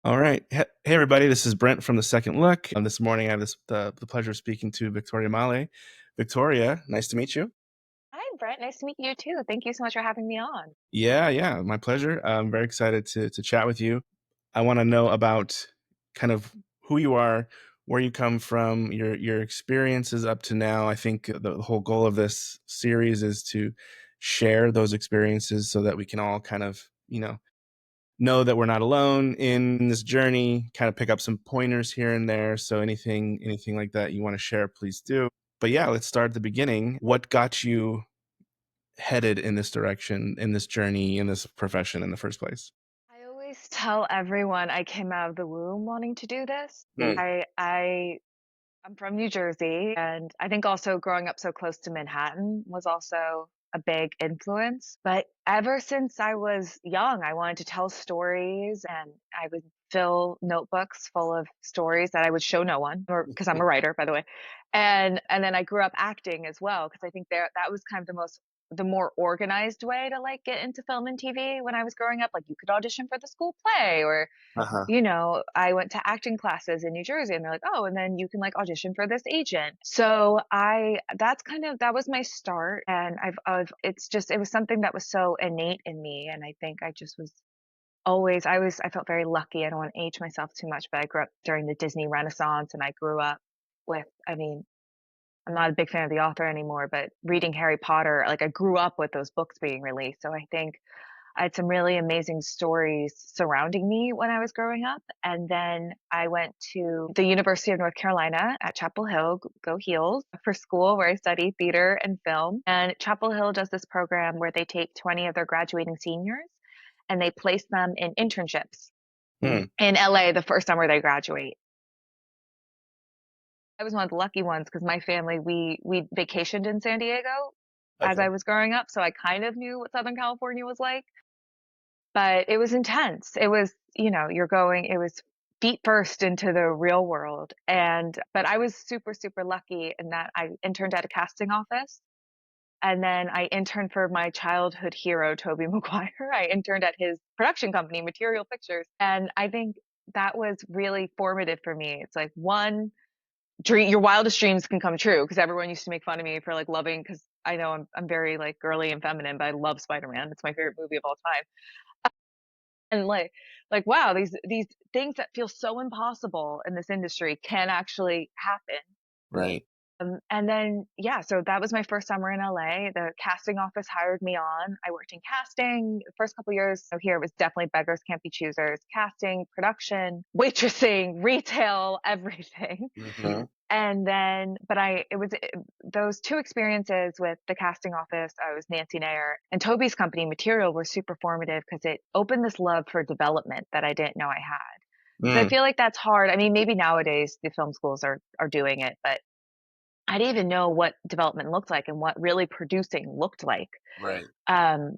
All right. Hey, everybody. This is Brent from The Second Look. This morning, I have the pleasure of speaking to Victoria Male. Victoria, nice to meet you. Hi, Brett. Nice to meet you too. Thank you so much for having me on. Yeah, my pleasure. I'm very excited to chat with you. I want to know about kind of who you are, where you come from, your experiences up to now. I think the whole goal of this series is to share those experiences so that we can all kind of, know that we're not alone in this journey, kind of pick up some pointers here and there. So anything like that you want to share, please do. But yeah, let's start at the beginning. What got you headed in this direction, in this journey, in this profession in the first place? I always tell everyone I came out of the womb wanting to do this. Mm. I'm from New Jersey, and I think also growing up so close to Manhattan was also a big influence. But ever since I was young, I wanted to tell stories, and I would fill notebooks full of stories that I would show no one, or because I'm a writer, by the way. And then I grew up acting as well, because I think that was kind of the more organized way to like get into film and TV when I was growing up. Like you could audition for the school play, or Uh-huh. I went to acting classes in New Jersey, and they're like, "Oh, and then you can like audition for this agent." So that was my start. And it was something that was so innate in me. And I think I just was I felt very lucky. I don't want to age myself too much, but I grew up during the Disney Renaissance, and I grew up I mean, I'm not a big fan of the author anymore, but reading Harry Potter, like I grew up with those books being released. So I think I had some really amazing stories surrounding me when I was growing up. And then I went to the University of North Carolina at Chapel Hill, go Heels, for school where I studied theater and film. And Chapel Hill does this program where they take 20 of their graduating seniors and they place them in internships Mm. in LA the first summer they graduate. I was one of the lucky ones because my family, we vacationed in San Diego as Okay. I was growing up, so I kind of knew what Southern California was like. But it was intense. It was feet first into the real world. But I was super, super lucky in that I interned at a casting office. And then I interned for my childhood hero, Toby Maguire. I interned at his production company, Material Pictures. And I think that was really formative for me. It's like one dream, your wildest dreams can come true because everyone used to make fun of me for like loving, because I know I'm very like girly and feminine, but I love Spider-Man. It's my favorite movie of all time. And like wow, these things that feel so impossible in this industry can actually happen. Right. And then yeah, so that was my first summer in LA. The casting office hired me on. I worked in casting the first couple years. So here it was definitely beggars can't be choosers, casting, production, waitressing, retail, everything. Hmm. And then, but those two experiences with the casting office, I was Nancy Nayer, and Toby's company, Material, were super formative because it opened this love for development that I didn't know I had. Because I Mm. feel like that's hard. I mean, maybe nowadays the film schools are doing it, but I didn't even know what development looked like and what really producing looked like Right. um,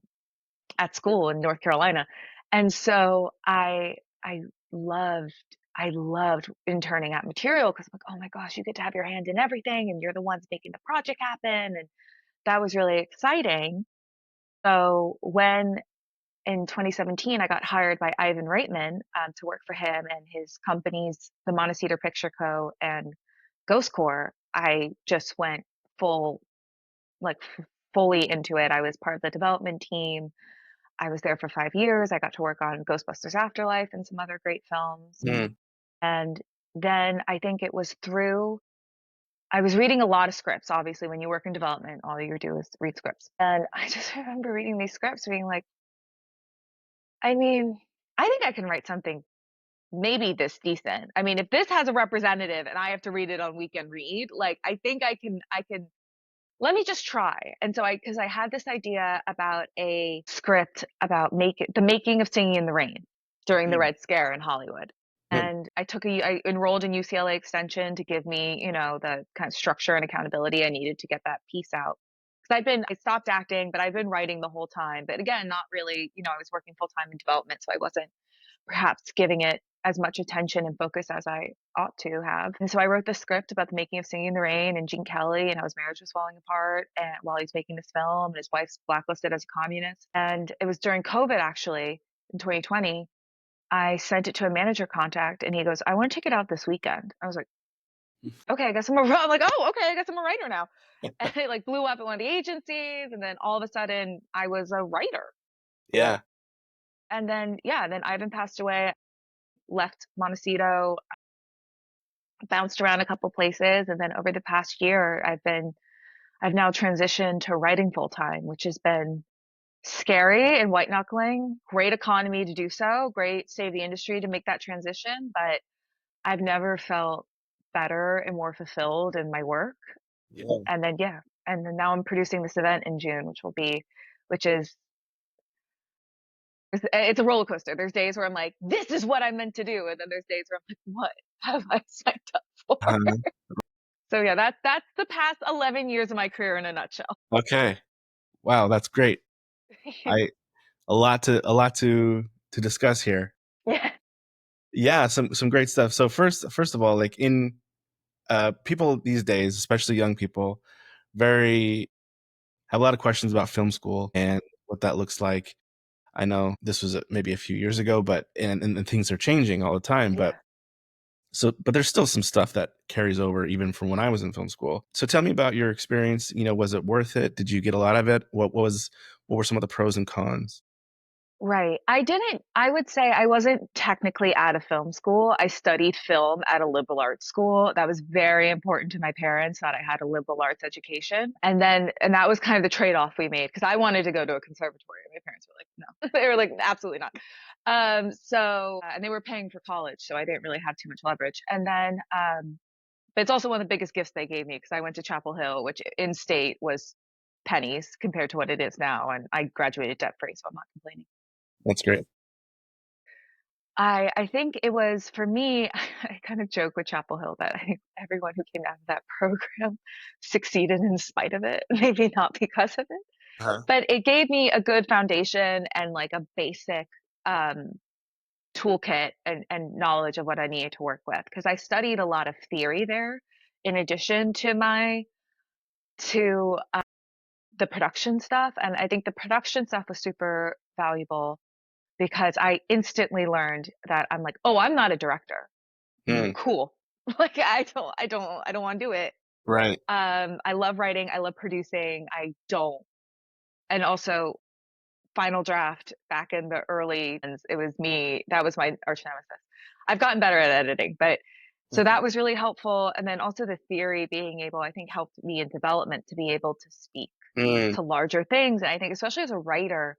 at school in North Carolina. And so I loved I loved interning at Material because I'm like, oh my gosh, you get to have your hand in everything and you're the ones making the project happen. And that was really exciting. So when in 2017 I got hired by Ivan Reitman to work for him and his companies, the Montecito Picture Co. and Ghost Corps, I just went full like fully into it. I was part of the development team. I was there for 5 years. I got to work on Ghostbusters Afterlife and some other great films. Mm. And then I think I was reading a lot of scripts. Obviously, when you work in development, all you do is read scripts. And I just remember reading these scripts, being like, I mean, I think I can write something maybe this decent. I mean, if this has a representative and I have to read it on weekend read, like, I think I can let me just try. And so because I had this idea about a script about the making of Singing in the Rain during the Mm. Red Scare in Hollywood. Mm. And I enrolled in UCLA Extension to give me, the kind of structure and accountability I needed to get that piece out. Because I stopped acting, but I've been writing the whole time. But again, not really, I was working full time in development, so I wasn't perhaps giving it as much attention and focus as I ought to have. And so I wrote the script about the making of Singing in the Rain and Gene Kelly and how his marriage was falling apart and while he's making this film and his wife's blacklisted as a communist. And it was during COVID actually in 2020 I sent it to a manager contact and he goes, I want to check it out this weekend. I was like, okay, I guess I'm like, oh, okay, I guess I'm a writer now. And it like blew up at one of the agencies. And then all of a sudden I was a writer. Yeah. And then, yeah, then Ivan passed away, left Montecito, bounced around a couple places. And then over the past year, I've now transitioned to writing full time, which has been scary and white knuckling. Great economy to do so, great save the industry to make that transition. But I've never felt better and more fulfilled in my work. Yeah. And then, yeah, and then now I'm producing this event in June, which is, it's a roller coaster. There's days where I'm like, this is what I'm meant to do. And then there's days where I'm like, what have I signed up for? Uh-huh. So yeah, that's the past 11 years of my career in a nutshell. Okay. Wow, that's great. I a lot to discuss here. Yeah. Yeah, some great stuff. So first of all, like in people these days, especially young people, very have a lot of questions about film school and what that looks like. I know this was maybe a few years ago, but and things are changing all the time. But Yeah. but there's still some stuff that carries over even from when I was in film school. So tell me about your experience. Was it worth it? Did you get a lot of it? What were some of the pros and cons? Right. I would say I wasn't technically at a film school. I studied film at a liberal arts school. That was very important to my parents that I had a liberal arts education. And that was kind of the trade-off we made because I wanted to go to a conservatory. My parents were like, no. They were like, absolutely not. And they were paying for college, so I didn't really have too much leverage. But it's also one of the biggest gifts they gave me because I went to Chapel Hill, which in state was pennies compared to what it is now. And I graduated debt free, so I'm not complaining. That's great. I think it was for me, I kind of joke with Chapel Hill that I think everyone who came out of that program succeeded in spite of it, maybe not because of it. Uh-huh. But it gave me a good foundation and like a basic um, toolkit and knowledge of what I needed to work with. Because I studied a lot of theory there in addition to to the production stuff. And I think the production stuff was super valuable because I instantly learned that I'm like, oh, I'm not a director. Mm, Cool. Like I don't want to do it. right. I love writing. I love producing. I don't. And also Final Draft back in the early, and it was me. That was my arch nemesis. I've gotten better at editing, but so Mhm. that was really helpful. And then also the theory being able, I think helped me in development to be able to speak Mm, to larger things. And I think especially as a writer,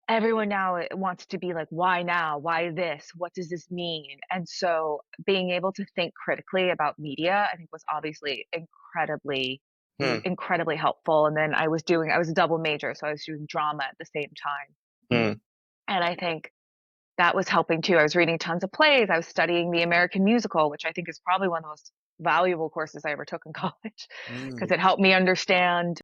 everyone now wants to be like, why now? Why this? What does this mean? And so being able to think critically about media, I think was obviously mm, incredibly helpful. And then I was a double major, so I was doing drama at the same time. mm, And I think that was helping too. I was reading tons of plays. I was studying the American musical, which I think is probably one of the most valuable courses I ever took in college because mm. it helped me understand,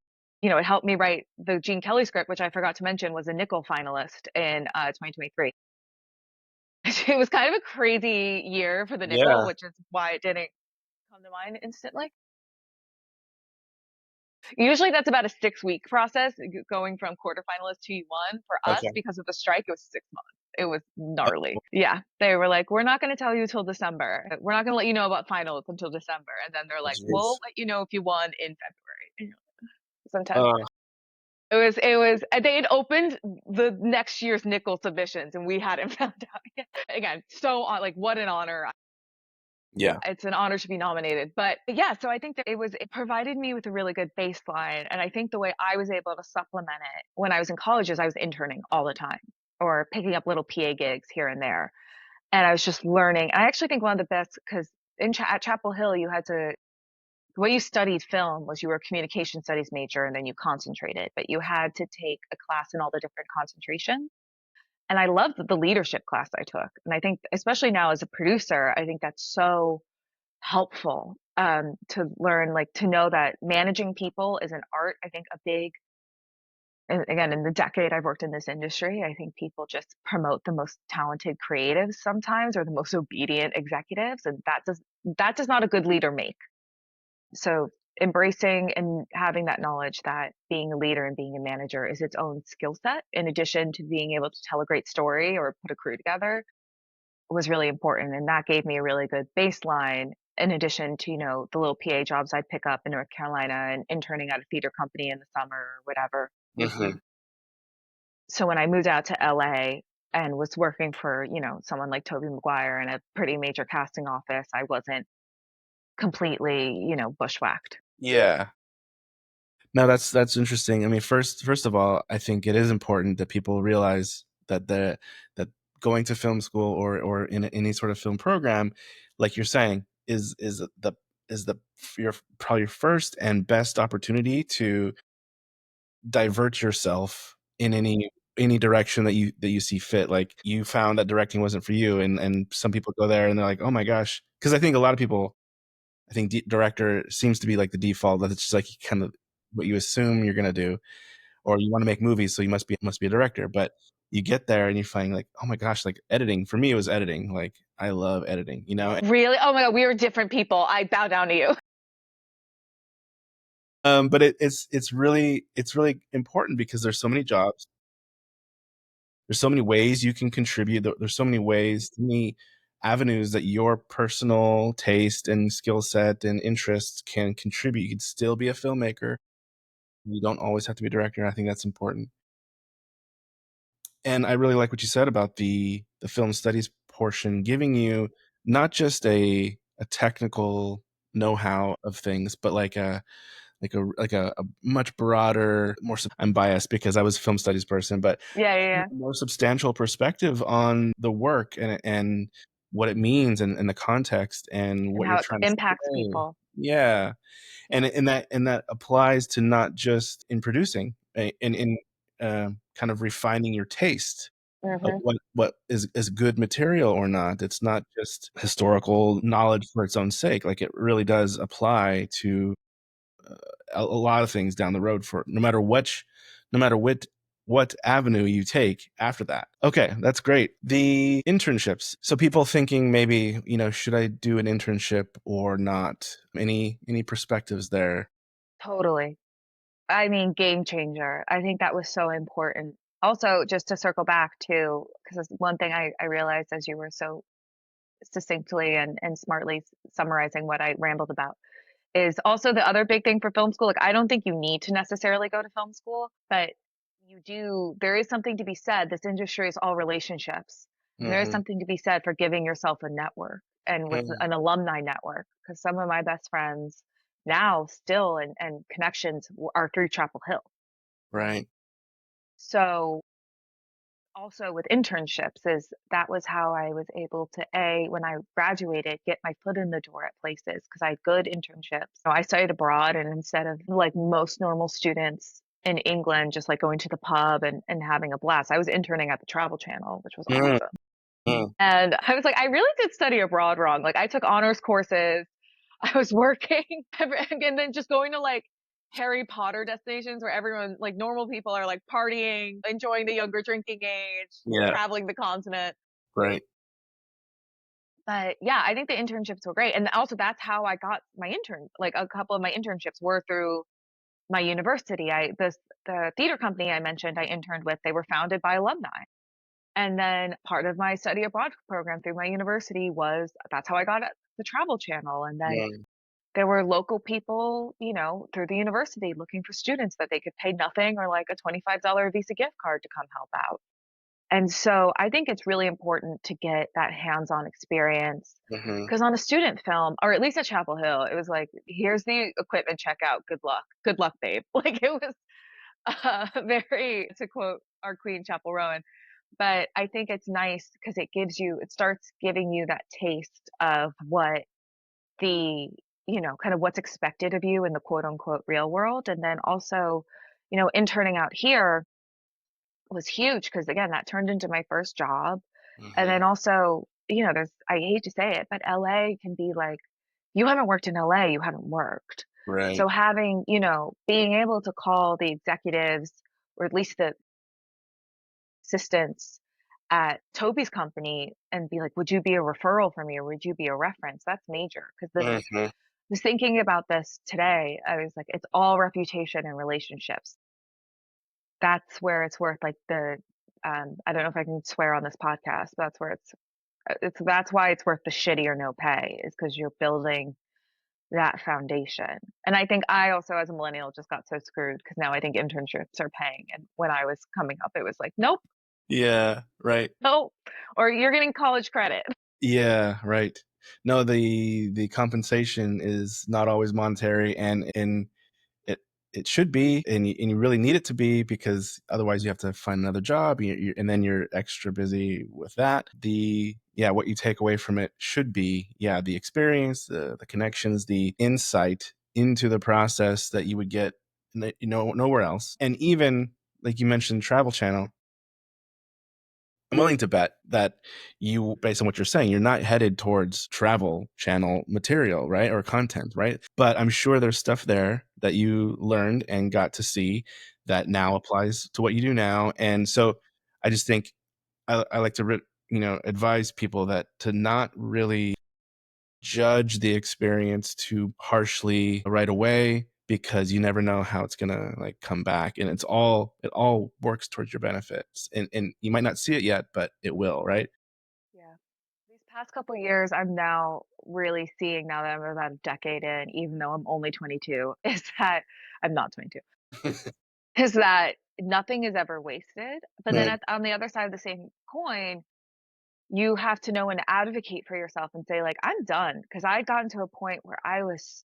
it helped me write the Gene Kelly script, which I forgot to mention was a Nickel finalist in 2023. It was kind of a crazy year for the Nickel, Yeah. which is why it didn't come to mind instantly. Usually that's about a 6 week process going from quarterfinalist to you 1. For us, Okay. because of the strike, it was 6 months. It was gnarly. Oh, Yeah. They were like, we're not going to tell you till December. We're not going to let you know about finals until December. And then they're like, we'll jeez. let you know if you won in February. It's intense. Uh, They had opened the next year's nickel submissions and we hadn't found out yet. Again, so like, what an honor. yeah. It's an honor to be nominated. But yeah, so I think that it provided me with a really good baseline. And I think the way I was able to supplement it when I was in college is I was interning all the time or picking up little PA gigs here and there. And I was just learning. I actually think one of the best, because at Chapel Hill, the way you studied film was you were a communication studies major and then you concentrated, but you had to take a class in all the different concentrations. And I loved the leadership class I took. And I think, especially now as a producer, I think that's so helpful to learn, like to know that managing people is an art. I think and again, in the decade I've worked in this industry, I think people just promote the most talented creatives sometimes or the most obedient executives. And that does not a good leader make. So embracing and having that knowledge that being a leader and being a manager is its own skill set, in addition to being able to tell a great story or put a crew together, was really important. And that gave me a really good baseline in addition to, the little PA jobs I'd pick up in North Carolina and interning at a theater company in the summer or whatever. Mhm. So when I moved out to LA and was working for, someone like Toby Maguire in a pretty major casting office, I wasn't completely, bushwhacked. Yeah. No, that's interesting. I mean, first of all, I think it is important that people realize that going to film school or in any sort of film program, like you're saying, is the your probably your first and best opportunity to divert yourself in any direction that you see fit. Like, you found that directing wasn't for you, and some people go there and they're like, "Oh my gosh," because I think a lot of people, I think director seems to be like the default, that it's just like kind of what you assume you're gonna do, or you want to make movies, so you must be a director. But you get there and you find like, oh my gosh, like editing for me, it was editing. Like, I love editing. Really? Oh my God, we are different people. I bow down to you. But it's really important because there's so many jobs, there's so many ways you can contribute. There's so many ways, so many avenues that your personal taste and skill set and interests can contribute. You can still be a filmmaker. You don't always have to be a director. I think that's important. And I really like what you said about the film studies portion, giving you not just a technical know-how of things, but like a much broader, I'm biased because I was a film studies person, but Yeah, yeah, yeah. more substantial perspective on the work and what it means and the context and And what you're how it trying to impacts say. people. Yeah. Yeah. And that applies to not just in producing, in kind of refining your taste of Hmm. what is good material or not. It's not just historical knowledge for its own sake. Like, it really does apply to a lot of things down the road, for no matter what avenue you take after that. Okay, that's great. The internships. So people thinking, maybe, should I do an internship or not? Any perspectives there? Totally. I mean, game changer. I think that was so important. Also, just to circle back to, because one thing I realized as you were so succinctly and smartly summarizing what I rambled about is also the other big thing for film school. Like, I don't think you need to necessarily go to film school, but there is something to be said. This industry is all relationships. And there is Mhm. something to be said for giving yourself a network and with Mm, an alumni network. Because some of my best friends now still and connections are through Chapel Hill. right. So also with internships is that was how I was able to when I graduated, get my foot in the door at places because I had good internships. So I studied abroad, and instead of like most normal students in England, just like going to the pub and having a blast, I was interning at the Travel Channel, which was Mm, awesome. mm. And I was like, I really did study abroad wrong. Like, I took honors courses. I was working and then just going to like Harry Potter destinations where everyone, like normal people, are like partying, enjoying the younger drinking age, Yeah, traveling the continent. right. But yeah, I think the internships were great. And also that's how I got my intern. Like, a couple of my internships were through my university. The theater company I mentioned I interned with, they were founded by alumni. And then part of my study abroad program through my university was that's how I got at the Travel Channel. And then Mm, there were local people, through the university looking for students that they could pay nothing or like a $25 Visa gift card to come help out. And so I think it's really important to get that hands-on experience mhm. because on a student film, or at least at Chapel Hill, it was like, here's the equipment checkout. Good luck. Good luck, babe. Like, it was very, to quote our queen, Chapel Rowan. But I think it's nice because it starts giving you that taste of what the, kind of what's expected of you in the quote unquote real world. And then also, interning out here was huge because again, that turned into my first job. And Mhm. then also, I hate to say it, but LA can be like, you haven't worked in LA, you haven't worked. Right. So having, being able to call the executives or at least the assistants at Toby's company and be like, would you be a referral for me or would you be a reference? That's major because this Mhm. was thinking about this today. I was like, it's all reputation and relationships. That's where it's worth like I don't know if I can swear on this podcast, but that's where that's why it's worth the shitty or no pay is because you're building that foundation. And I think I also, as a millennial, just got so screwed because now I think internships are paying. And when I was coming up, it was like, nope, Yeah, right. nope, or you're getting college credit. Yeah, right. No, the compensation is not always monetary, and it it should be, and you really need it to be because otherwise you have to find another job, and then you're extra busy with that. What you take away from it should be, yeah, the experience, the connections, the insight into the process that you would get, nowhere else. And even like you mentioned, Travel Channel, I'm willing to bet that you, based on what you're saying, you're not headed towards Travel Channel material, right? Or content, right? But I'm sure there's stuff there that you learned and got to see that now applies to what you do now. And so I just think I like to, advise people that to not really judge the experience too harshly right away because you never know how it's gonna like come back, and it all works towards your benefits, and you might not see it yet, but it will, right? Yeah. These past couple of years, I'm now really seeing now that I'm about a decade in, even though I'm only 22, is that I'm not 22, is that nothing is ever wasted. But then Right. on the other side of the same coin, you have to know when to advocate for yourself and say, like, I'm done. Cause I got into a point where I was,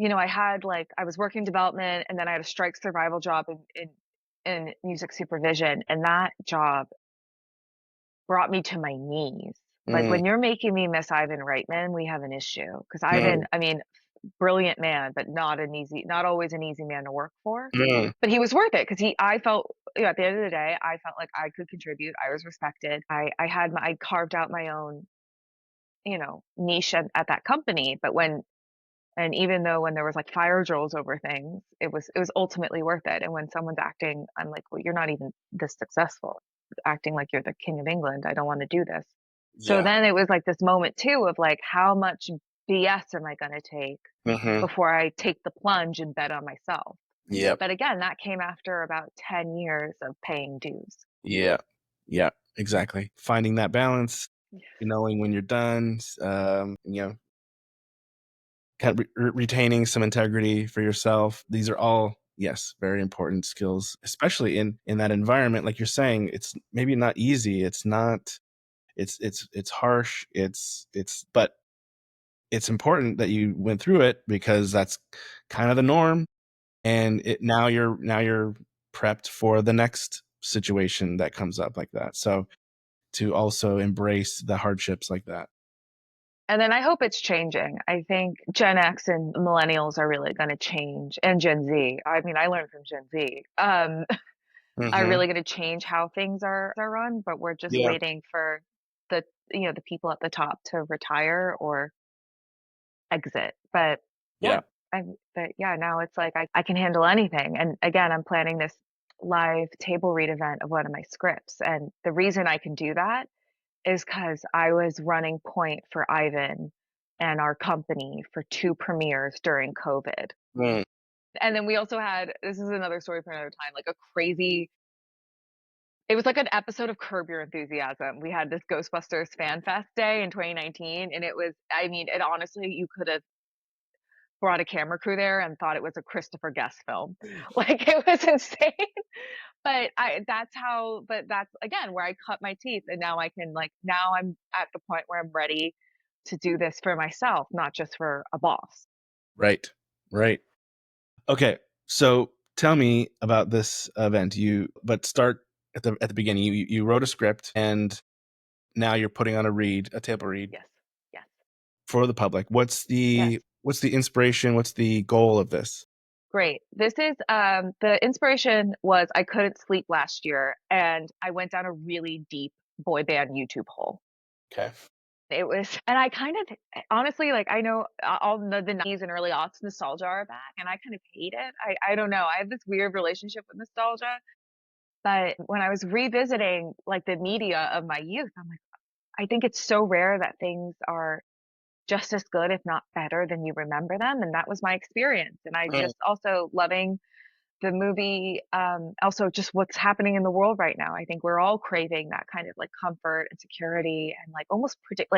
I had like, I was working development and then I had a strike survival job in music supervision. And that job brought me to my knees. Like Mm, when you're making me miss Ivan Reitman, we have an issue. Cause mm, I mean, brilliant man, but not always an easy man to work for. mm. But he was worth it because I felt, at the end of the day, I felt like I could contribute. I was respected. I carved out my own, niche at that company. And even though when there was like fire drills over things, it was ultimately worth it. And when someone's acting, I'm like, well, you're not even this successful, acting like you're the king of England. I don't want to do this. So Yeah. then it was like this moment too of like, how much BS am I going to take Hmm. before I take the plunge and bet on myself? Yep. But again, that came after about 10 years of paying dues. Yeah. Yeah. Exactly. Finding that balance, knowing when you're done, kind of retaining some integrity for yourself. These are all, yes, very important skills, especially in that environment. Like you're saying, it's maybe not easy. It's not. It's harsh. But it's important that you went through it because that's kind of the norm. And now you're prepped for the next situation that comes up like that. So to also embrace the hardships like that. And then I hope it's changing. I think Gen X and millennials are really going to change, and Gen Z. I mean, I learned from Gen Z. Are Hmm. really going to change how things are run, but we're just Yeah. waiting for the the people at the top to retire or exit. But yeah, Yeah. yeah, now it's like I can handle anything. And again, I'm planning this live table read event of one of my scripts. And the reason I can do that is because I was running point for Ivan and our company for two premieres during COVID. Mm. And then we also had, this is another story for another time, like a crazy, it was like an episode of Curb Your Enthusiasm. We had this Ghostbusters Fan Fest day in 2019, and it was, I mean, it honestly, you could have brought a camera crew there and thought it was a Christopher Guest film. Like it was insane. But that's again where I cut my teeth and now I can like, now I'm at the point where I'm ready to do this for myself, not just for a boss. Right. Right. Okay. So tell me about this event. But start at the beginning. You wrote a script and now you're putting on a table read Yes. Yes. for the public. Yes. What's the inspiration? What's the goal of this? Great. This is the inspiration was I couldn't sleep last year and I went down a really deep boy band YouTube hole. Okay. It was, and I kind of honestly like I know all the 90s and early aughts nostalgia are back, and I kind of hate it. I don't know. I have this weird relationship with nostalgia, but when I was revisiting like the media of my youth, I'm like, I think it's so rare that things are. just as good, if not better, than you remember them. And that was my experience. And I Mm. just also loving the movie, also just what's happening in the world right now. I think we're all craving that kind of like comfort and security and like almost predict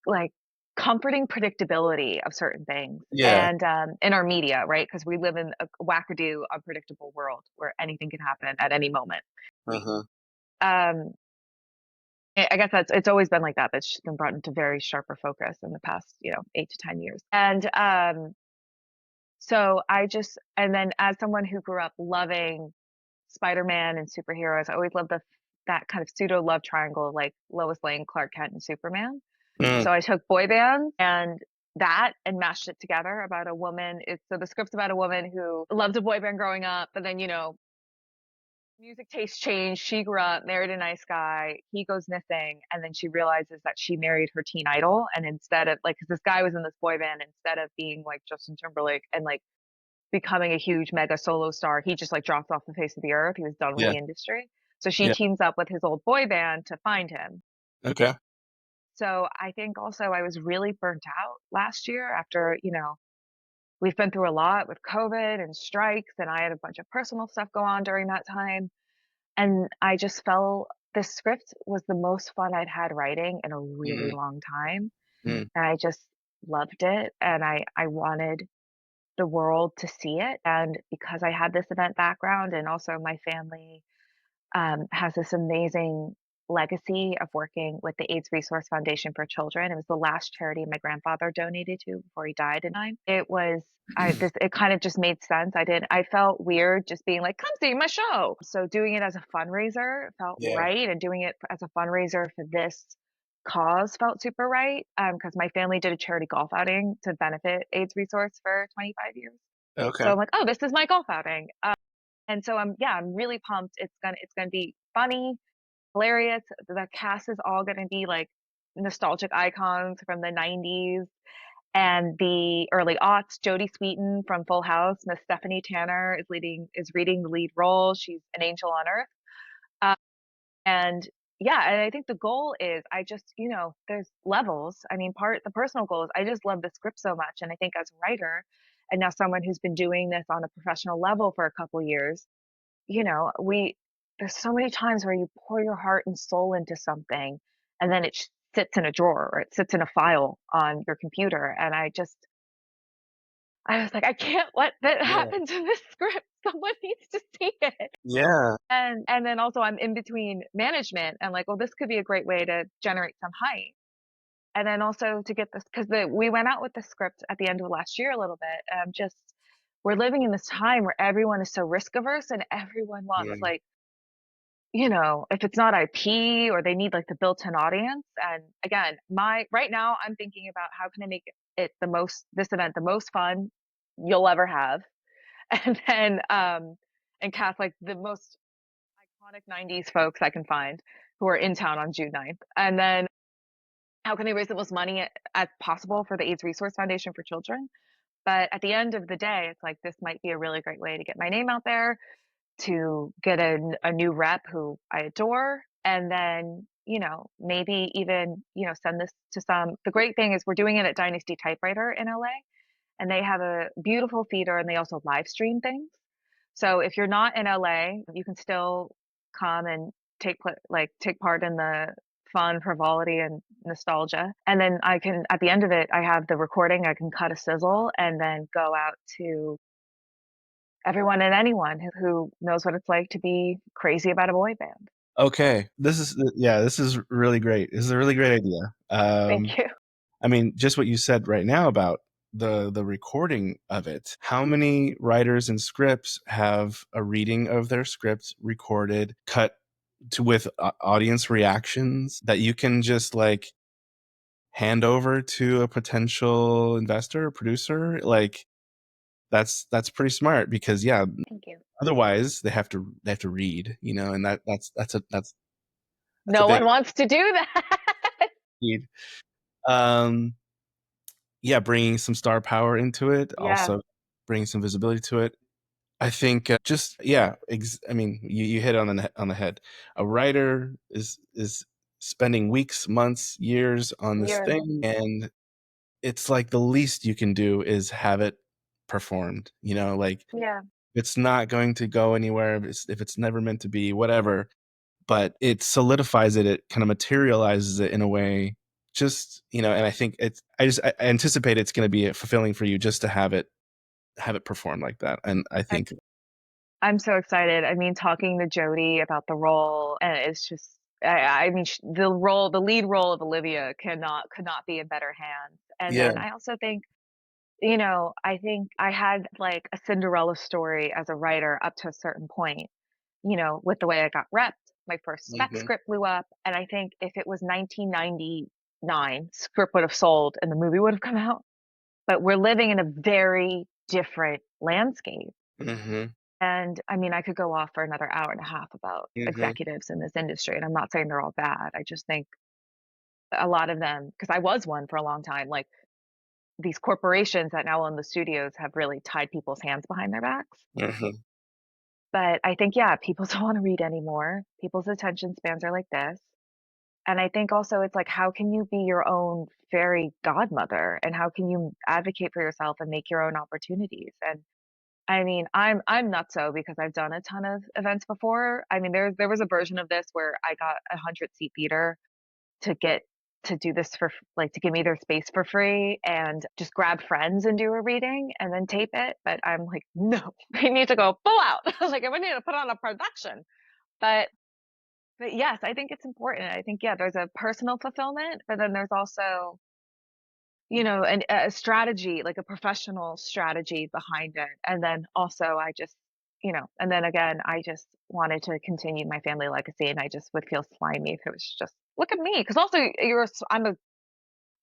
like comforting predictability of certain things Yeah. and in our media, right? Because we live in a wackadoo, unpredictable world where anything can happen at any moment. Uh-huh. Um, I guess it's always been like that. That's just been brought into very sharper focus in the past, 8 to 10 years. And so I just, and then as someone who grew up loving Spider-Man and superheroes, I always loved that kind of pseudo love triangle, like Lois Lane, Clark Kent, and Superman. Mm. So I took boy bands and mashed it together about a woman. So the script's about a woman who loved a boy band growing up, but then, music tastes change. She grew up, married a nice guy. He goes missing, and then she realizes that she married her teen idol. And instead of like, because this guy was in this boy band, instead of being like Justin Timberlake and like becoming a huge mega solo star, he just like dropped off the face of the earth. He was done with Yeah. the industry. So she Yeah. teams up with his old boy band to find him. Okay. So I think also I was really burnt out last year after, we've been through a lot with COVID and strikes, and I had a bunch of personal stuff go on during that time. And I just felt this script was the most fun I'd had writing in a really Mm. long time. Mm. And I just loved it. And I wanted the world to see it. And because I had this event background and also my family has this amazing legacy of working with the AIDS Resource Foundation for Children. It was the last charity my grandfather donated to before he died in nine. It kind of just made sense. I felt weird just being like, come see my show. So doing it as a fundraiser felt Yeah. right. And doing it as a fundraiser for this cause felt super right. Because my family did a charity golf outing to benefit AIDS Resource for 25 years. So Okay. I'm like, oh, this is my golf outing. And so I'm really pumped. It's gonna be funny, hilarious. The cast is all gonna be like nostalgic icons from the 90s and the early aughts. Jodie Sweetin from Full House, Miss Stephanie Tanner is reading the lead role. She's an angel on earth. Uh, and yeah, and I think the goal is there's levels. I mean, the personal goal is I just love the script so much. And I think as a writer, and now someone who's been doing this on a professional level for a couple years, we there's so many times where you pour your heart and soul into something and then it sits in a drawer or it sits in a file on your computer. And I was like, I can't let that Yeah. happen to this script. Someone needs to see it. Yeah. And then also I'm in between management and like, well, this could be a great way to generate some hype. And then also to get this, because we went out with the script at the end of last year a little bit. Just we're living in this time where everyone is so risk averse and everyone wants Mm. like if it's not IP or they need like the built-in audience. And again, my right now I'm thinking about how can I make this event the most fun you'll ever have. And then and cast like the most iconic 90s folks I can find who are in town on June 9th. And then how can I raise the most money as possible for the AIDS Resource Foundation for Children? But at the end of the day, it's like this might be a really great way to get my name out there, to get a new rep who I adore, and then, maybe even, send this to the great thing is we're doing it at Dynasty Typewriter in LA, and they have a beautiful theater and they also live stream things. So if you're not in LA, you can still come and take part in the fun, frivolity, and nostalgia. And then at the end of it, I have the recording. I can cut a sizzle and then go out to everyone and anyone who knows what it's like to be crazy about a boy band. Okay. This is really great. This is a really great idea. Thank you. I mean, just what you said right now about the recording of it. How many writers and scripts have a reading of their script recorded, cut to with audience reactions that you can just like hand over to a potential investor or producer? Like that's pretty smart because yeah, Thank you. otherwise they have to read, and that's a No big one wants to do that. need. Um, yeah, bringing some star power into it, Yeah. also bringing some visibility to it. I think just yeah, I mean, you hit it on the head. A writer is spending weeks, months, years on this Yeah. thing, and it's like the least you can do is have it performed, like, Yeah. it's not going to go anywhere if it's never meant to be, whatever, but it solidifies it, it kinda materializes it in a way, just, and I think I anticipate it's gonna be fulfilling for you just to have it perform like that, and I I think I'm so excited. I mean, talking to Jodie about the role, and it's just I mean, the lead role of Olivia could not be in better hands. And yeah, then I also think, I think I had like a Cinderella story as a writer up to a certain point, with the way I got repped. My first spec mhm, script blew up, and I think if it was 1999, script would have sold and the movie would have come out. But we're living in a very different landscape. mhm, And I mean, I could go off for another hour and a half about mhm, executives in this industry, and I'm not saying they're all bad. I just think a lot of them, because I was one for a long time, like these corporations that now own the studios have really tied people's hands behind their backs. mhm, But I think, yeah, people don't want to read anymore. People's attention spans are like this. And I think also it's like, how can you be your own fairy godmother? And how can you advocate for yourself and make your own opportunities? And I mean, I'm nutso because I've done a ton of events before. I mean, there was a version of this where I got a 100-seat theater to get to do this for like to give me their space for free and just grab friends and do a reading and then tape it. But I'm like, no, I need to go full out. Like I need to put on a production. But but yes, I think it's important. I think yeah, there's a personal fulfillment, but then there's also a strategy, like a professional strategy behind it. And then also I just, and then again, I just wanted to continue my family legacy and I just would feel slimy if it was just look at me. Cause also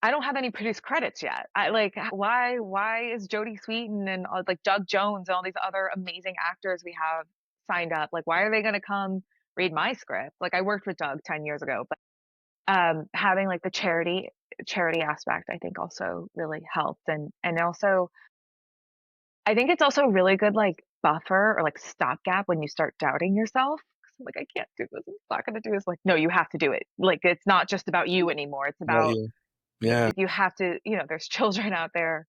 I don't have any produced credits yet. I like why is Jodie Sweetin and like Doug Jones and all these other amazing actors we have signed up? Like why are they gonna come read my script? Like I worked with Doug 10 years ago, having like the charity aspect I think also really helped. And also I think it's also a really good like buffer or like stopgap when you start doubting yourself. 'Cause I'm like, I can't do this. I'm not gonna do this. Like, no, you have to do it. Like it's not just about you anymore. It's about about you. Yeah, you have to, there's children out there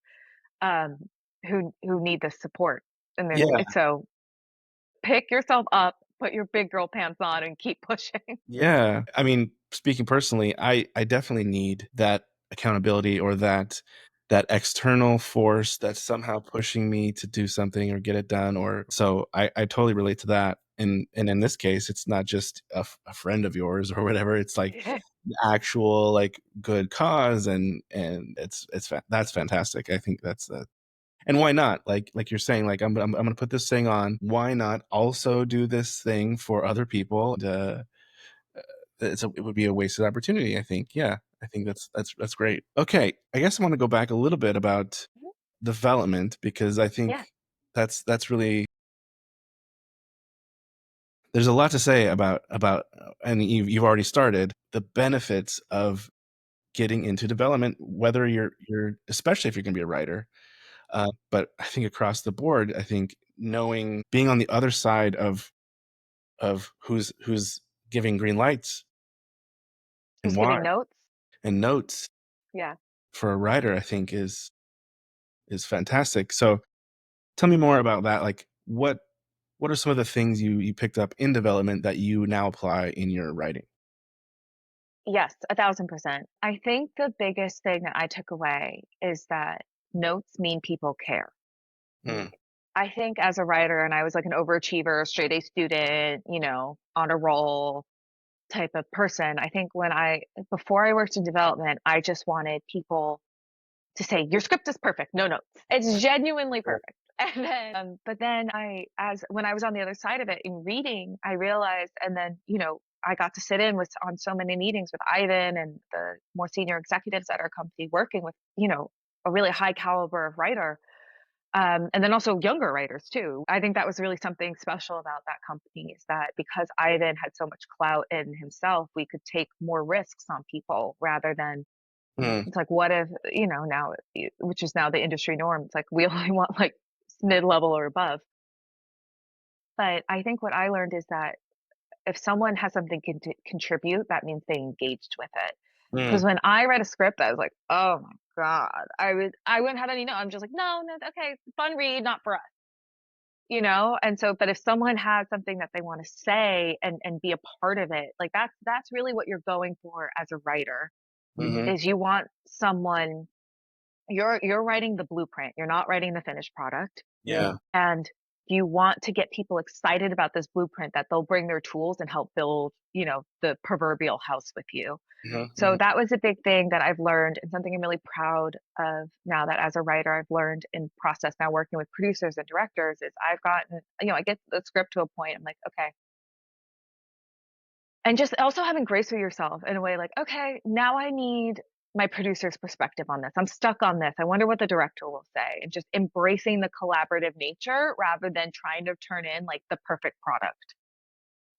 um who need this support. And there's yeah. it's so pick yourself up, put your big girl pants on and keep pushing. Yeah. I mean, speaking personally, I definitely need that accountability or that external force that's somehow pushing me to do something or get it done. Or so I totally relate to that. And in this case, it's not just a friend of yours or whatever. It's like an actual like good cause, and that's fantastic. I think that's and why not? Like you're saying, like I'm gonna put this thing on. Why not also do this thing for other people? And, it would be a wasted opportunity, I think. Yeah, I think that's great. Okay, I guess I want to go back a little bit about Mhm. development because I Yeah. think that's really there's a lot to say about and you've already started the benefits of getting into development, whether you're especially if you're going to be a writer. But I think across the board, I think knowing being on the other side of who's giving green lights and Who's why giving notes? and notes Yeah. for a writer, I think is fantastic. So tell me more about that. Like what are some of the things you picked up in development that you now apply in your writing? Yes, 1,000%. I think the biggest thing that I took away is that notes mean people care. Mm, I think as a writer, and I was like an overachiever, straight A student, on a roll type of person. I think before I worked in development, I just wanted people to say, your script is perfect, no notes. It's genuinely right. perfect. And then, but then when I was on the other side of it in reading, I realized, and then, I got to sit in on so many meetings with Ivan and the more senior executives at our company working with, a really high caliber of writer. And then also younger writers too. I think that was really something special about that company is that because Ivan had so much clout in himself, we could take more risks on people rather than Mm, it's like, what if, which is now the industry norm. It's like we only want like mid level or above. But I think what I learned is that if someone has something to contribute, that means they engaged with it. Because Mm, when I read a script, I was like, oh my God, I wouldn't have any no. I'm just like, no, no, okay, fun read, not for us, you know? And so, but if someone has something that they want to say and be a part of it, like that's really what you're going for as a writer, mhm. is you want someone, you're writing the blueprint, you're not writing the finished product. Yeah. And you want to get people excited about this blueprint that they'll bring their tools and help build, the proverbial house with you. Mhm, So mhm. that was a big thing that I've learned, and something I'm really proud of now that as a writer I've learned in process now working with producers and directors is I've gotten, I get the script to a point, I'm like, okay. And just also having grace with yourself in a way like, okay, now I need my producer's perspective on this. I'm stuck on this. I wonder what the director will say. And just embracing the collaborative nature rather than trying to turn in like the perfect product.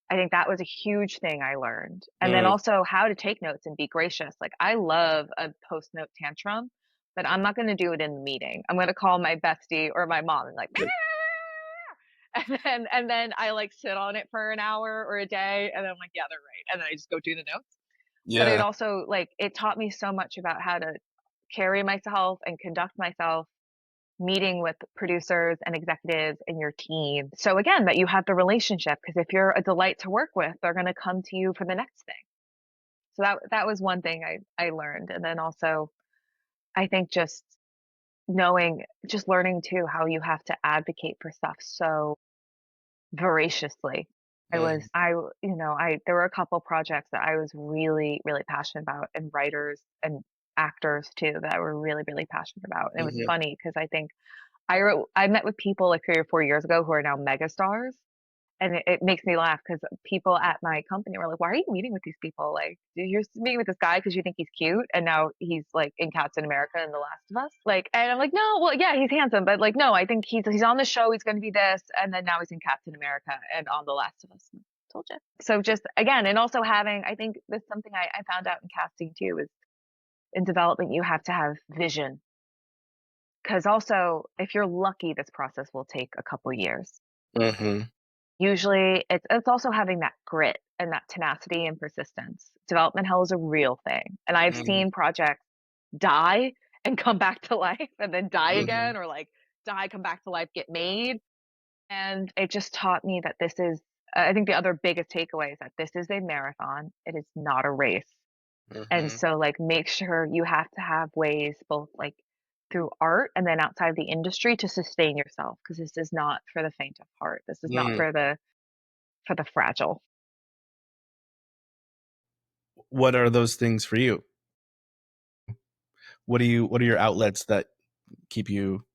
I think that was a huge thing I learned. And then Mm, also how to take notes and be gracious. Like I love a post note tantrum, but I'm not going to do it in the meeting. I'm going to call my bestie or my mom and like, good. and then I like sit on it for an hour or a day, and then I'm like, yeah, they're right. And then I just go do the notes. But it Yeah. also like it taught me so much about how to carry myself and conduct myself meeting with producers and executives in your team. So again, that you have the relationship, because if you're a delight to work with, they're going to come to you for the next thing. So that was one thing I learned. And then also I think just learning too how you have to advocate for stuff so voraciously. Mhm, There were a couple projects that I was really, really passionate about, and writers and actors too that I were really, really passionate about. And it was mhm. funny because I think I met with people like 3 or 4 years ago who are now megastars. And it makes me laugh because people at my company were like, "Why are you meeting with these people? Like, you're meeting with this guy because you think he's cute, and now he's like in Captain America and The Last of Us." Like, and I'm like, "No, well, yeah, he's handsome, but like, no, I think he's on the show. He's going to be this, and then now he's in Captain America and on The Last of Us." Told you. So just again, and also having, I think that's something I found out in casting too is in development you have to have vision, because also if you're lucky, this process will take a couple years. Mhm, Usually, it's also having that grit and that tenacity and persistence. Development hell is a real thing, and I've mhm, seen projects die and come back to life and then die mhm, again, or like die, come back to life, get made, and it just taught me that this is I think the other biggest takeaway is that this is a marathon, it is not a race. And mhm. so, like, make sure you have to have ways both, like, through art and then outside the industry to sustain yourself, because this is not for the faint of heart. This is not Mm. for the fragile. What are those things for you? What are your outlets that keep you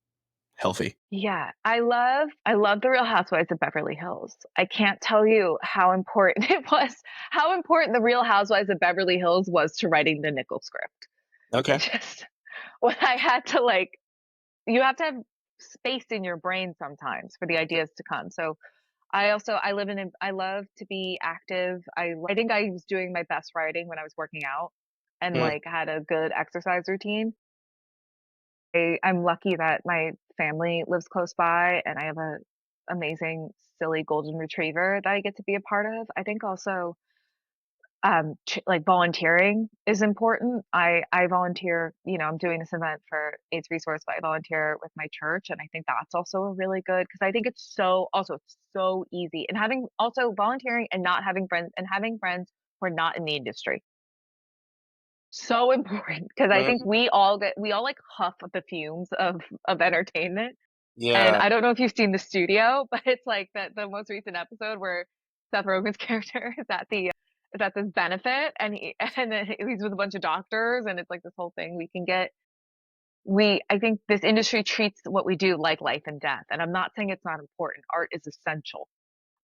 healthy? Yeah, I love The Real Housewives of Beverly Hills. I can't tell you how important how important The Real Housewives of Beverly Hills was to writing the Nickel script. It Okay. just when I had to like you have to have space in your brain sometimes for the ideas to come. So I love to be active. I think I was doing my best writing when I was working out and Mm, like had a good exercise routine. I'm lucky that my family lives close by and I have a amazing silly golden retriever that I get to be a part of. I think also like volunteering is important. I volunteer, I'm doing this event for AIDS resource, but I volunteer with my church, and I think that's also a really good, because I think it's so easy, and having also volunteering and not having friends and having friends who are not in the industry, so important, because I think mhm. we all like huff the fumes of entertainment. And Yeah, I don't know if you've seen The Studio, but it's like that the most recent episode where Seth Rogen's character is at this benefit, and and then he's with a bunch of doctors, and it's like this whole thing. I think this industry treats what we do like life and death, and I'm not saying it's not important. Art is essential,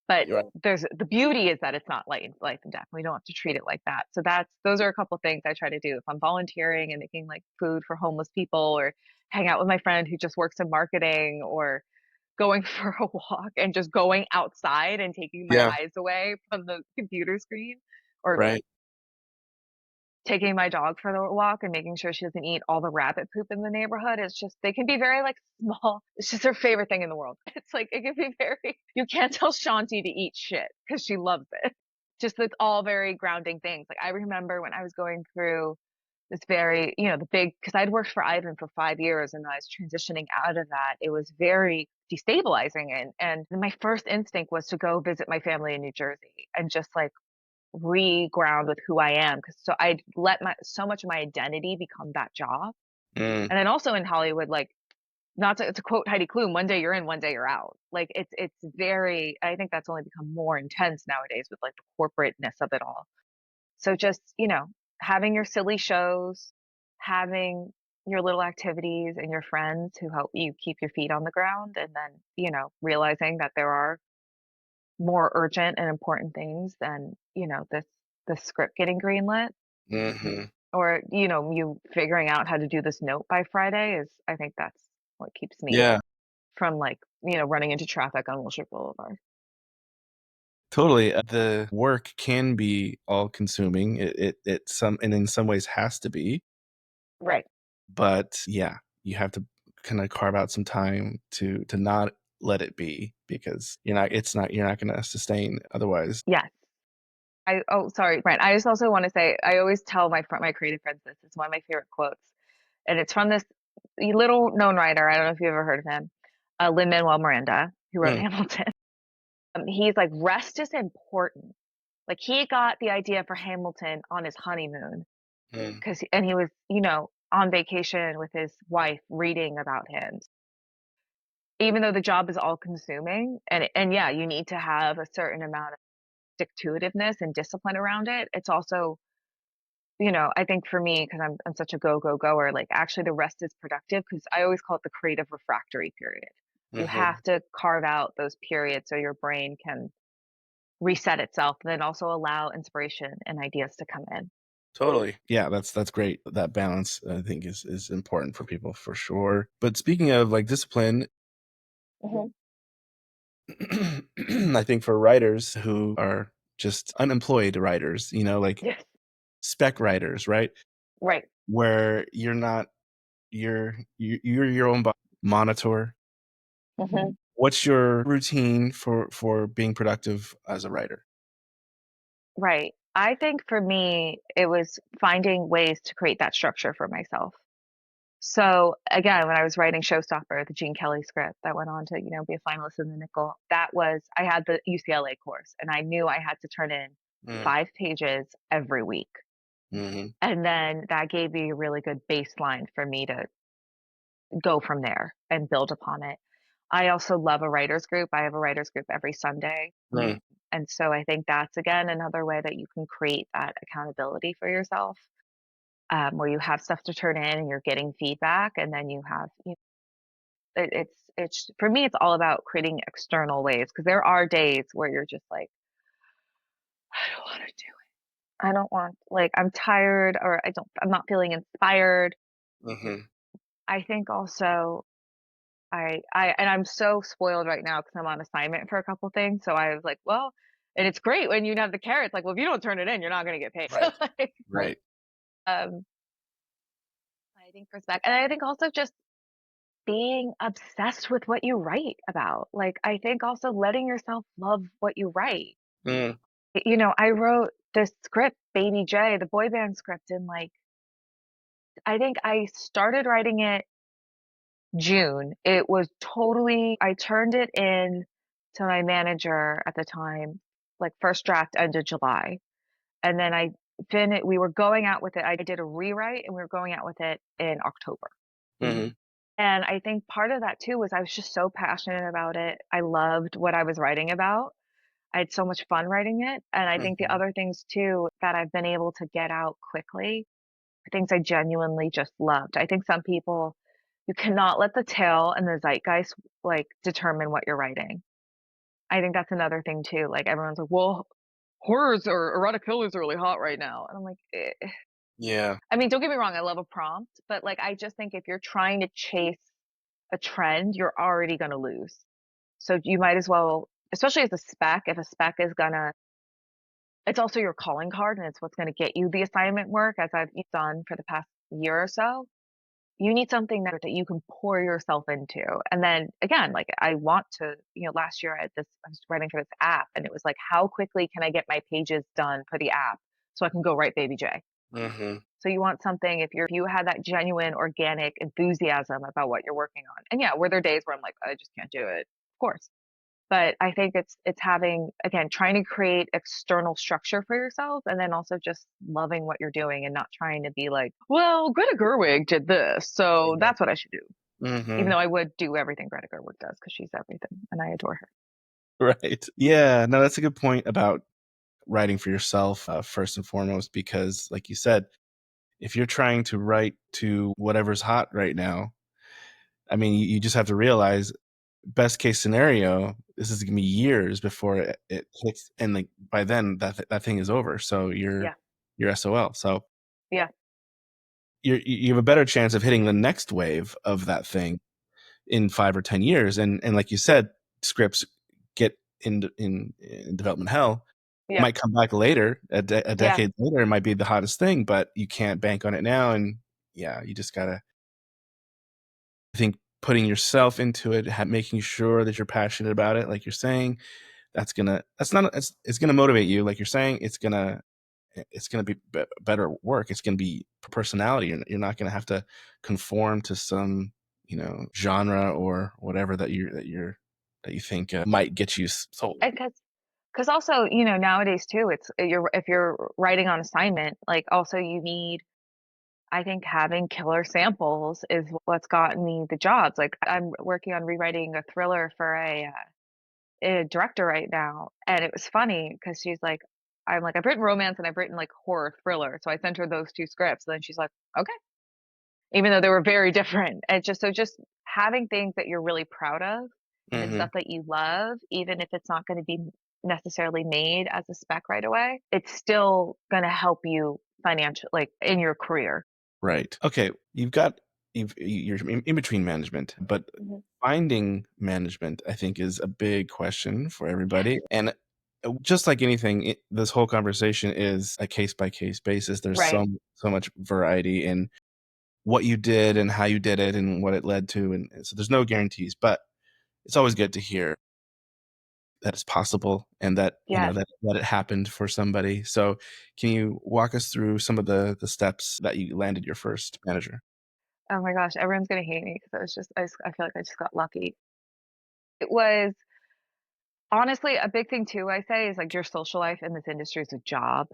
but you're right. there's the beauty is that it's not life and death. We don't have to treat it like that. So those are a couple things I try to do. If I'm volunteering and making like food for homeless people, or hang out with my friend who just works in marketing, or going for a walk and just going outside and taking my Yeah, eyes away from the computer screen, or right. taking my dog for the walk and making sure she doesn't eat all the rabbit poop in the neighborhood. It's just they can be very like small. It's just her favorite thing in the world. It's like it can be very you can't tell Shanti to eat shit because she loves it. just it's all very grounding things. Like I remember when I was going through this very, you know, the big, because I'd worked for Ivan for 5 years and I was transitioning out of that. It was very destabilizing. And my first instinct was to go visit my family in New Jersey and just like re-ground with who I am. Cause so I'd let so much of my identity become that job. Mm, And then also in Hollywood, like not to quote Heidi Klum, one day you're in, one day you're out. Like it's very, I think that's only become more intense nowadays with like the corporateness of it all. So just, you know, having your silly shows, having your little activities and your friends who help you keep your feet on the ground, and then, you know, realizing that there are more urgent and important things than, you know, the script getting greenlit, mhm. or, you know, you figuring out how to do this note by Friday is, I think that's what keeps me Yeah, from like, you know, running into traffic on Wilshire Boulevard. totally. The work can be all-consuming. It some and in some ways has to be, Right. but yeah, you have to kinda carve out some time to not let it be because you're not gonna sustain otherwise. Yes. Oh, sorry, Brent. I just also want to say I always tell my creative friends this. It's one of my favorite quotes, and it's from this little known writer. I don't know if you've ever heard of him, Lin-Manuel Miranda, who wrote Mm, Hamilton. He's like, rest is important. Like he got the idea for Hamilton on his honeymoon mm, and he was, you know, on vacation with his wife reading about him. Even though the job is all consuming, and yeah, you need to have a certain amount of stick to itiveness and discipline around it. It's also, you know, I think for me, because I'm such a goer, like actually the rest is productive because I always call it the creative refractory period. You mhm. have to carve out those periods so your brain can reset itself, and then also allow inspiration and ideas to come in. Totally. Yeah, that's great. That balance, I think, is important for people for sure. But speaking of, like, discipline, Hmm. I think for writers who are just unemployed writers, like Yes. spec writers, right? Right. Where you're not you're your own monitor. Hmm. What's your routine for being productive as a writer? Right. I think for me, it was finding ways to create that structure for myself. So again, when I was writing Showstopper, the Gene Kelly script that went on to, you know, be a finalist in the Nickel, that was I had the UCLA course and I knew I had to turn in Mm, 5 pages every week. mhm, And then that gave me a really good baseline for me to go from there and build upon it. I also love a writers group. I have a writers group every Sunday. mm, And so I think that's again another way that you can create that accountability for yourself, where you have stuff to turn in and you're getting feedback, and then you have, you know, it's for me, it's all about creating external ways because there are days where you're just like, I don't want to do it. I don't want, like, I'm tired or I'm not feeling inspired. mhm. I think also and I'm so spoiled right now because I'm on assignment for a couple things. So I was like, well, and it's great when you have the carrots. Like, well, if you don't turn it in, you're not going to get paid. So Right, like, right. um, I think respect, and I think also just being obsessed with what you write about. Like, I think also letting yourself love what you write. Mm, You know, I wrote this script, Baby J, the boy band script, in like, I think I started writing it June. It was totally, I turned it in to my manager at the time, like first draft end of July. And then we were going out with it. I did a rewrite and we were going out with it in October. mhm, And I think part of that too was I was just so passionate about it. I loved what I was writing about. I had so much fun writing it. And I think the mhm. other things too that I've been able to get out quickly are things I genuinely just loved. I think some people, you cannot let the tale and the zeitgeist like determine what you're writing. I think that's another thing too. Like everyone's like, well, horrors or erotic thrillers are really hot right now. And I'm like, Yeah, I mean, don't get me wrong, I love a prompt, but like I just think if you're trying to chase a trend, you're already gonna lose. So you might as well, especially as a spec, if a spec is gonna, it's also your calling card and it's what's gonna get you the assignment work, as I've done for the past year or so. you need something that you can pour yourself into. And then again, like I want to, last year I was writing for this app and it was like, how quickly can I get my pages done for the app so I can go write Baby J? Hmm. So you want something if you had that genuine organic enthusiasm about what you're working on. And yeah, were there days where I'm like, I just can't do it? Of course. But I think it's having, again, trying to create external structure for yourself and then also just loving what you're doing and not trying to be like, well, Greta Gerwig did this, so Yeah. that's what I should do. Even Hmm. though I would do everything Greta Gerwig does because she's everything and I adore her. Right. Yeah. No, that's a good point about writing for yourself, first and foremost, because like you said, if you're trying to write to whatever's hot right now, I mean, you just have to realize best case scenario, this is gonna be years before it hits, and like by then that thing is over. So Yeah. you're SOL. So Yeah. you have a better chance of hitting the next wave of that thing in 5 or 10 years. And like you said, scripts get in development hell. It Yeah. might come back later, a Yeah. decade later. It might be the hottest thing, but you can't bank on it now. And yeah, you just gotta, I think, putting yourself into it, making sure that you're passionate about it, like you're saying, that's not it's gonna motivate you, like you're saying. It's gonna be better work. It's gonna be personality. You're not gonna have to conform to some genre or whatever that you think might get you sold. And because also, nowadays too, it's if you're writing on assignment, like also you need I think having killer samples is what's gotten me the jobs. Like I'm working on rewriting a thriller for a director right now, and it was funny because she's like, I'm like, I've written romance and I've written like horror thriller, so I sent her those two scripts, and then she's like, okay, even though they were very different. And just having things that you're really proud of and Hmm. stuff that you love, even if it's not going to be necessarily made as a spec right away, it's still going to help you financially, like in your career. Right. Okay. You're in between management, but Mhm. finding management, I think, is a big question for everybody. And just like anything, this whole conversation is a case by case basis. There's Right. so much variety in what you did and how you did it and what it led to, and so there's no guarantees. But it's always good to hear that it's possible and that Yes. that it happened for somebody. So, can you walk us through some of the steps that you landed your first manager? Oh my gosh, everyone's gonna hate me because I feel like I just got lucky. It was honestly a big thing too, I say, is like your social life in this industry is a job.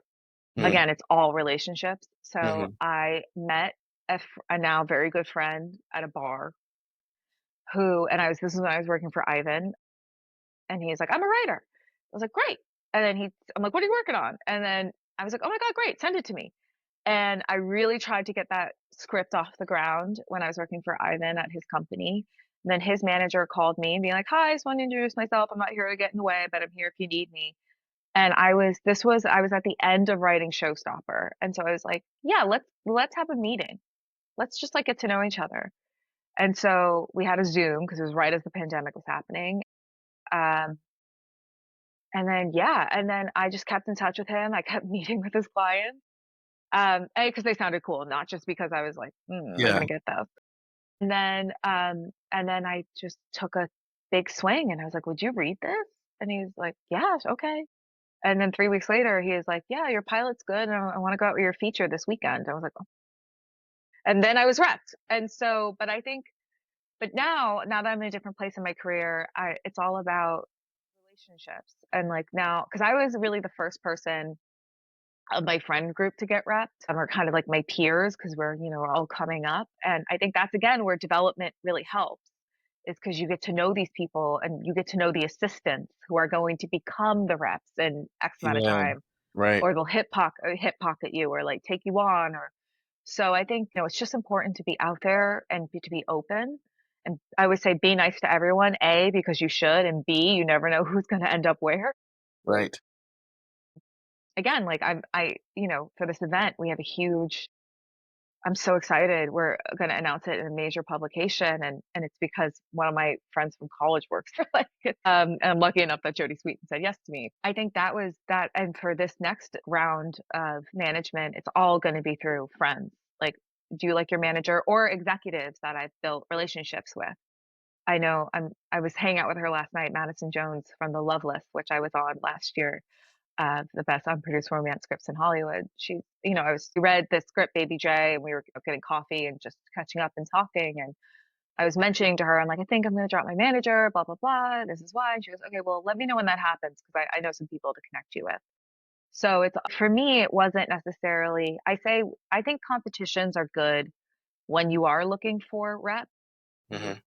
Mm, Again, it's all relationships. So mhm. I met a now very good friend at a bar who, and this is when I was working for Ivan, and he's like, I'm a writer. I was like, great. And then I'm like, what are you working on? And then I was like, oh my God, great, send it to me. And I really tried to get that script off the ground when I was working for Ivan at his company. And then his manager called me and being like, "Hi, I just want to introduce myself. I'm not here to get in the way, but I'm here if you need me." And I was at the end of writing Showstopper. And so I was like, "Yeah, let's have a meeting. Let's just like get to know each other." And so we had a Zoom because it was right as the pandemic was happening. Um, and then yeah, and then I just kept in touch with him. I kept meeting with his clients. A, because they sounded cool, not just because I was like, am I Yeah. gonna get those? And then I just took a big swing and I was like, "Would you read this?" And he's like, "Yes, okay." And then 3 weeks later, he was like, "Yeah, your pilot's good, and I wanna go out with your feature this weekend." I was like, "Oh." And then I was wrecked. And so, but I think, but now that I'm in a different place in my career, it's all about relationships. And like now, because I was really the first person of my friend group to get repped, and we're kind of like my peers because we're all coming up. And I think that's again where development really helps is because you get to know these people and you get to know the assistants who are going to become the reps in X amount of Yeah. time, Right. or they'll hip pocket you or like take you on. Or so I think it's just important to be out there and to be open. And I would say be nice to everyone, A, because you should, and B, you never know who's going to end up where. Right. Again, like for this event, we have a huge I'm so excited. We're gonna announce it in a major publication, and it's because one of my friends from college works for like it. And I'm lucky enough that Jody Sweeten said yes to me. I think that was that, and for this next round of management, it's all gonna be through friends. Like do you like your manager or executives that I've built relationships with. I know I was hanging out with her last night, Madison Jones from The Love List, which I was on last year, the best unproduced romance scripts in Hollywood. She, I was read the script, Baby J, and we were getting coffee and just catching up and talking. And I was mentioning to her, I'm like, I think I'm going to drop my manager, blah, blah, blah. This is why. And she goes, okay, well, let me know when that happens because I know some people to connect you with. So it's for me, it wasn't necessarily, I think competitions are good when you are looking for rep. Mhm.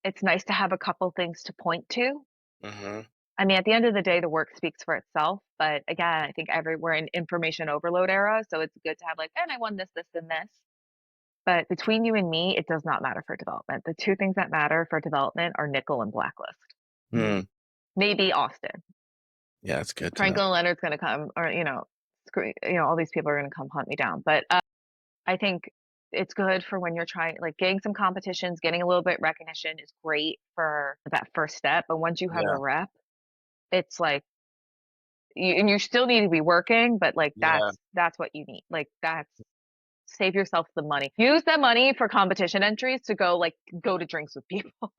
It's nice to have a couple things to point to. Mhm. I mean, at the end of the day, the work speaks for itself. But again, I think we're in information overload era, so it's good to have like, and I won this, this, and this. But between you and me, it does not matter for development. The two things that matter for development are nickel and blacklist. Mm. Maybe Austin. Yeah, it's good to know. Franklin Leonard's going to come, or all these people are going to come hunt me down. But I think it's good for when you're trying, like getting some competitions, getting a little bit recognition is great for that first step. But once you have a Yeah. rep, it's like you still need to be working, but like Yeah. that's what you need. Like that's save yourself the money. Use that money for competition entries to go to drinks with people.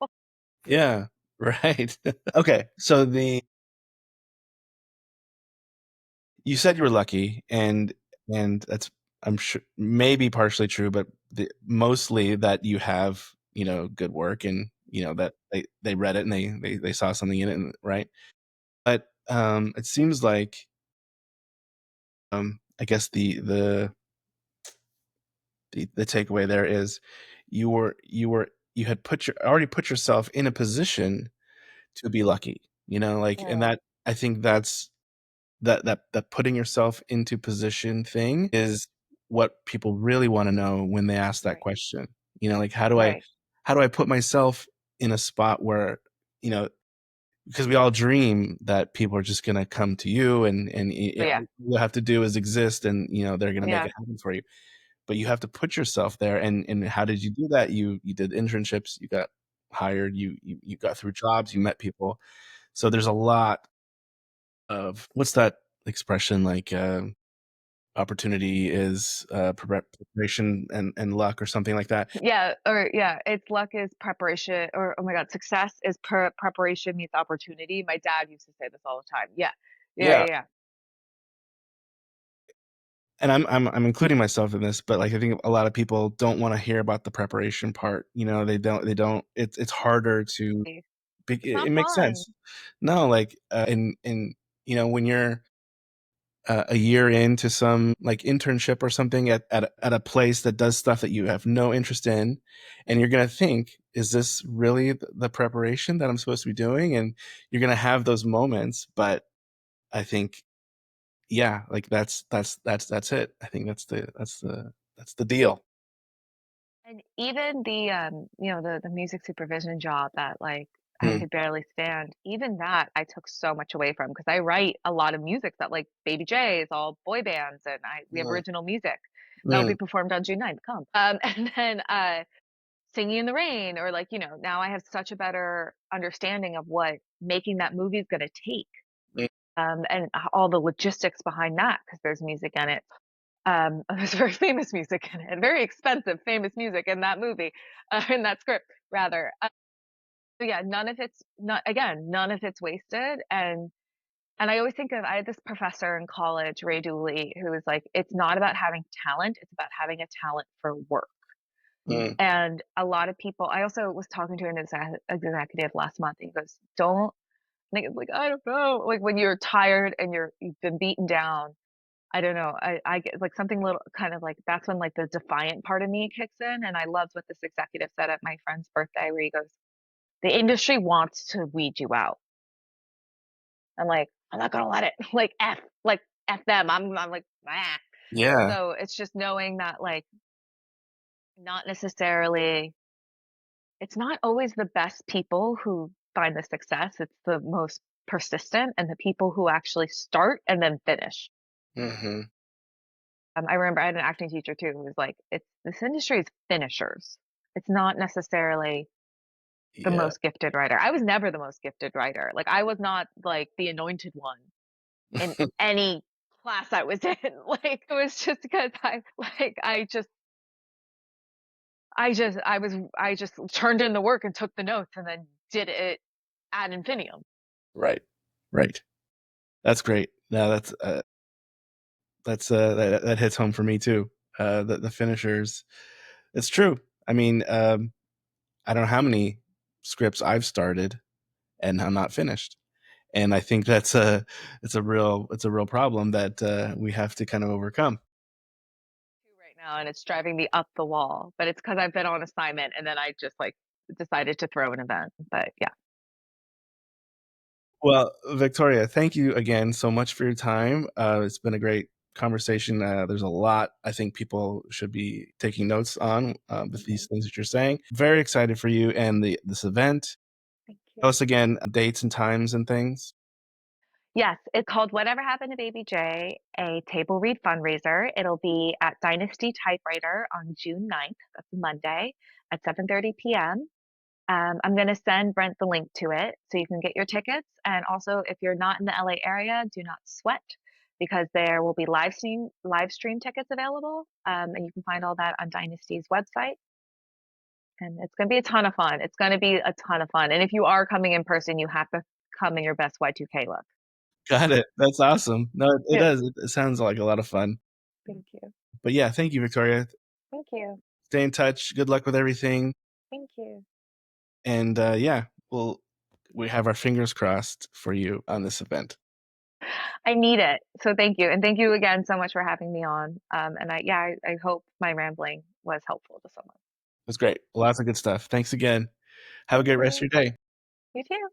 Yeah. Right. Okay, so you said you were lucky, and that's, I'm sure, maybe partially true, but mostly that you have, good work, and that they read it, and they saw something in it, and right? But it seems like, I guess the takeaway there is you had already put yourself in a position to be lucky, like, and Yeah, that, I think that's that putting yourself into position thing is what people really wanna know when they ask that right, question. Like, how do I put myself in a spot where, you know because we all dream that people are just gonna come to you, but yeah, all you have to do is exist, and, they're gonna make yeah. it happen for you. But you have to put yourself there, and how did you do that? You did internships, you got hired, you got through jobs, you met people. So there's a lot of, what's that expression, like, opportunity is, preparation and luck, or something like that. Yeah, or yeah, it's luck is preparation, or oh my God, success is preparation meets opportunity. My dad used to say this all the time. Yeah, yeah, Yeah, yeah, and I'm including myself in this, but, like, I think a lot of people don't wanna hear about the preparation part, they don't it's harder to yeah. It's it not makes fun. sense. No, like, and when you're, a year into some, like, internship or something at a place that does stuff that you have no interest in, and you're gonna think, "Is this really the preparation that I'm supposed to be doing?" And you're gonna have those moments, but I think, yeah, like, that's it. I think that's the deal. And even the music supervision job that like I Mm, could barely stand, even that I took so much away from because I write a lot of music that like Baby J is all boy bands and we have mm, original music that will be mm, performed on June 9th. Come. And then Singing in the Rain or like, now I have such a better understanding of what making that movie is gonna take. mm, And all the logistics behind that because there's music in it. There's very famous music in it, very expensive famous music in that movie, in that script rather. So yeah, none of it's wasted. And I always think of I had this professor in college, Ray Dooley, who was like, it's not about having talent, it's about having a talent for work. mm. And a lot of people, I also was talking to an executive last month, and he goes, don't, like, it's like, I don't know, like when you're tired and you've been beaten down, I don't know. I get like something little kind of like that's when like the defiant part of me kicks in. And I loved what this executive said at my friend's birthday, where he goes, the industry wants to weed you out. I'm like, I'm not gonna let it. Like F them. I'm like, ah. Yeah. So it's just knowing that like not necessarily it's not always the best people who find the success. It's the most persistent and the people who actually start and then finish. Mhm. I remember I had an acting teacher too who was like, "It's this industry is finishers. It's not necessarily the Yeah. most gifted writer." I was never the most gifted writer. Like I was not like the anointed one in any class I was in. Like it was just because I just I just turned in the work and took the notes and then did it ad infinitum. Right. Right. That's great. No, that hits home for me too. The finishers. It's true. I mean, I don't know how many scripts I've started and I'm not finished. And I think it's a real problem that we have to kind of overcome. Right now, and it's driving me up the wall, but it's because 'cause I've been on assignment and then I just, like, decided to throw an event, but yeah. Well, Victoria, thank you again so much for your time. It's been a great conversation. There's a lot I think people should be taking notes on with these Mhm. things that you're saying. Very excited for you and this event. Thank Tell you. us again dates and times and things. Yes, it's called Whatever Happened to Baby J, a table read fundraiser. It'll be at Dynasty Typewriter on June 9th. That's a Monday at 7:30 PM. I'm going to send Brent the link to it so you can get your tickets. And also, if you're not in the LA area, do not sweat because there will be live stream tickets available. And you can find all that on Dynasty's website. And it's going to be a ton of fun. It's going to be a ton of fun. And if you are coming in person, you have to come in your best Y2K look. Got it. That's awesome. No, it Yeah. does. It sounds like a lot of fun. Thank you. But yeah, thank you, Victoria. Thank you. Stay in touch. Good luck with everything. Thank you. And yeah, we have our fingers crossed for you on this event. I need it. So thank you. And thank you again so much for having me on. And I hope my rambling was helpful to someone. It was great. Lots of good stuff. Thanks again. Have a Thank great rest you. of your day. You too.